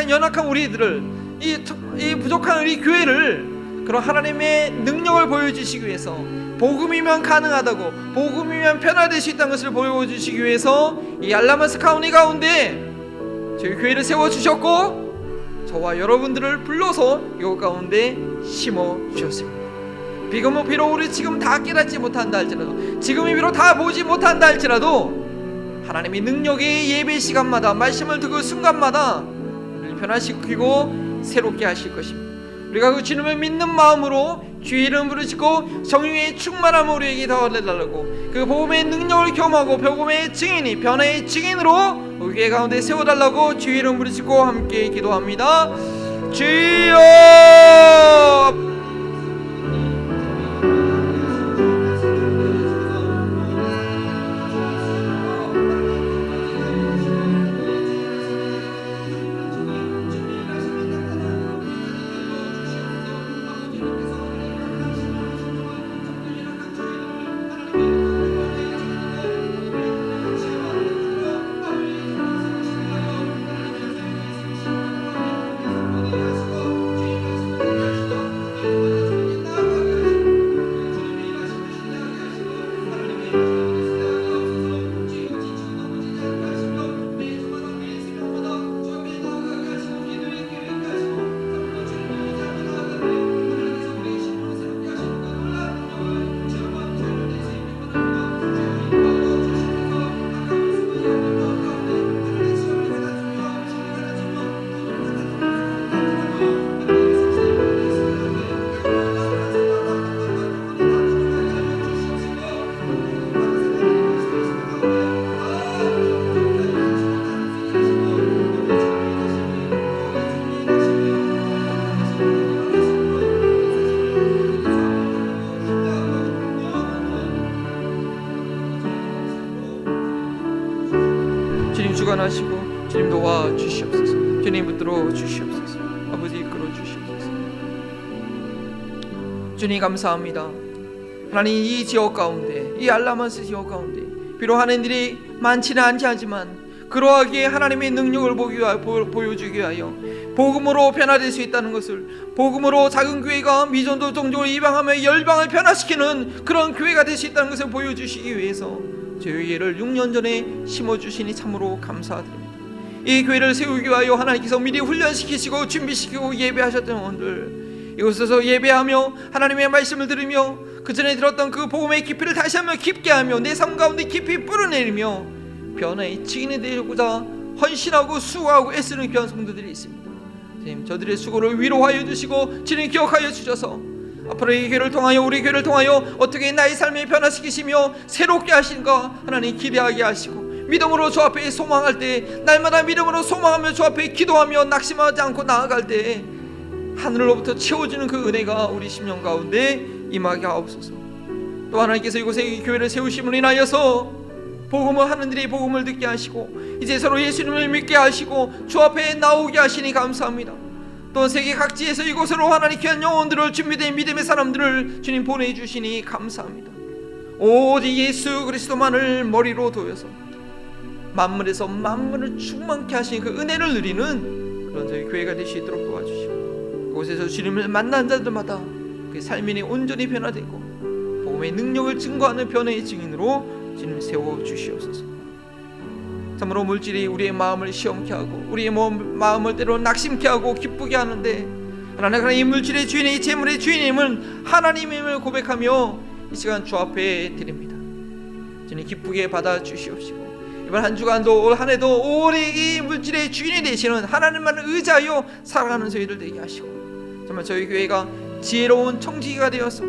연약한 우리들을 이 부족한 우리 교회를 그런 하나님의 능력을 보여주시기 위해서, 복음이면 가능하다고, 복음이면 변화될 수 있다는 것을 보여주시기 위해서 이 알라마스 카운티 가운데 저희 교회를 세워주셨고 저와 여러분들을 불러서 이곳 가운데 심어주셨습니다. 비록 우리 지금 다 깨닫지 못한다 할지라도, 지금이 비록 다 보지 못한다 할지라도 하나님의 능력의 예배 시간마다 말씀을 듣고 순간마다 우리를 변화시키고 새롭게 하실 것입니다. 우리가 그 주님을 믿는 마음으로 주의 이름 부르시고 성령의 충만함을 우리에게 더하달라고, 그 복음의 능력을 경험하고 복음의 증인이, 변화의 증인으로 우리 교회 가운데 세워달라고 주의 이름 부르시고 함께 기도합니다. 주여! 주관하시고 주님 도와주시옵소서. 주님 붙들어 주시옵소서. 아버지 이끌어 주시옵소서. 주님 감사합니다. 하나님 이 지역 가운데, 이 알라마스 지역 가운데 비록 하는 일이 많지는 않지 하지만 그러하기에 하나님의 능력을 보여주기 위하여 복음으로 변화될 수 있다는 것을, 복음으로 작은 교회가 미전도 종족을 이방하며 열방을 변화시키는 그런 교회가 될 수 있다는 것을 보여주시기 위해서 저희 교회를 6년 전에 심어주시니 참으로 감사드립니다. 이 교회를 세우기 위하여 하나님께서 미리 훈련시키시고 준비시키고 예배하셨던 분들, 이곳에서 예배하며 하나님의 말씀을 들으며 그 전에 들었던 그 복음의 깊이를 다시 한번 깊게 하며 내 삶 가운데 깊이 뿌려내리며 변화의 증인이 되고자 헌신하고 수고하고 애쓰는 귀한 성도들이 있습니다. 주님 저들의 수고를 위로하여 주시고 주님 기억하여 주셔서 앞으로 이 교회를 통하여, 우리 교회를 통하여 어떻게 나의 삶을 변화시키시며 새롭게 하신가 하나님 기대하게 하시고, 믿음으로 주 앞에 소망할 때, 날마다 믿음으로 소망하며 주 앞에 기도하며 낙심하지 않고 나아갈 때 하늘로부터 채워주는 그 은혜가 우리 심령 가운데 임하게 하옵소서. 또 하나님께서 이곳에 이 교회를 세우심을 인하여서 복음을 하는 일이 복음을 듣게 하시고 이제 서로 예수님을 믿게 하시고 주 앞에 나오게 하시니 감사합니다. 또 세계 각지에서 이곳으로 하나님 귀한 영혼들을, 준비된 믿음의 사람들을 주님 보내주시니 감사합니다. 오직 예수 그리스도만을 머리로 두어서 만물에서 만물을 충만케 하신 그 은혜를 누리는 그런 저희 교회가 될 수 있도록 도와주시고, 그곳에서 주님을 만난 자들마다 그 삶이 온전히 변화되고 복음의 복음의 능력을 증거하는 변화의 증인으로 주님 세워주시옵소서. 참으로 물질이 우리의 마음을 시험케 하고 우리의 마음을 때로 낙심케 하고 기쁘게 하는데, 하나님 이 물질의 주인이, 이 재물의 주인임은 하나님임을 고백하며 이 시간 주 앞에 드립니다. 주님 기쁘게 받아주시옵시고, 이번 한 주간도 올 한 해도 오래 이 물질의 주인이 되시는 하나님만을 의지하여 살아가는 저희들 되게 하시고, 정말 저희 교회가 지혜로운 청지기가 되어서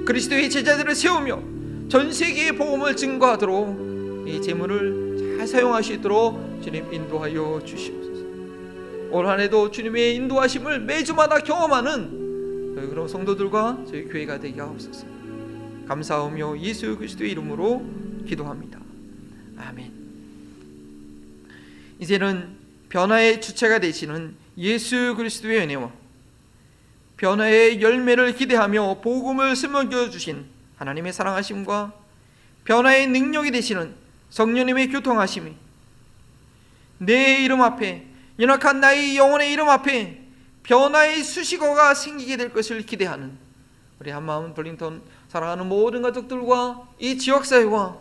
그리스도의 제자들을 세우며 전 세계의 복음을 증거하도록 이 재물을 잘 사용하시도록 주님 인도하여 주시옵소서. 올 한 해도 주님의 인도하심을 매주마다 경험하는 저희 그런 성도들과 저희 교회가 되게 하옵소서. 감사하며 예수 그리스도의 이름으로 기도합니다. 아멘. 이제는 변화의 주체가 되시는 예수 그리스도의 은혜와 변화의 열매를 기대하며 복음을 스며겨 주신 하나님의 사랑하심과 변화의 능력이 되시는 성령님의 교통하심이 내 이름 앞에, 연약한 나의 영혼의 이름 앞에 변화의 수식어가 생기게 될 것을 기대하는 우리 한마음 블링턴 사랑하는 모든 가족들과 이 지역사회와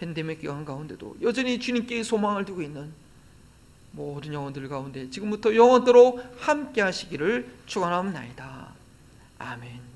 팬데믹 기간 가운데도 여전히 주님께 소망을 두고 있는 모든 영혼들 가운데 지금부터 영원토록 함께 하시기를 축원합니다. 아멘.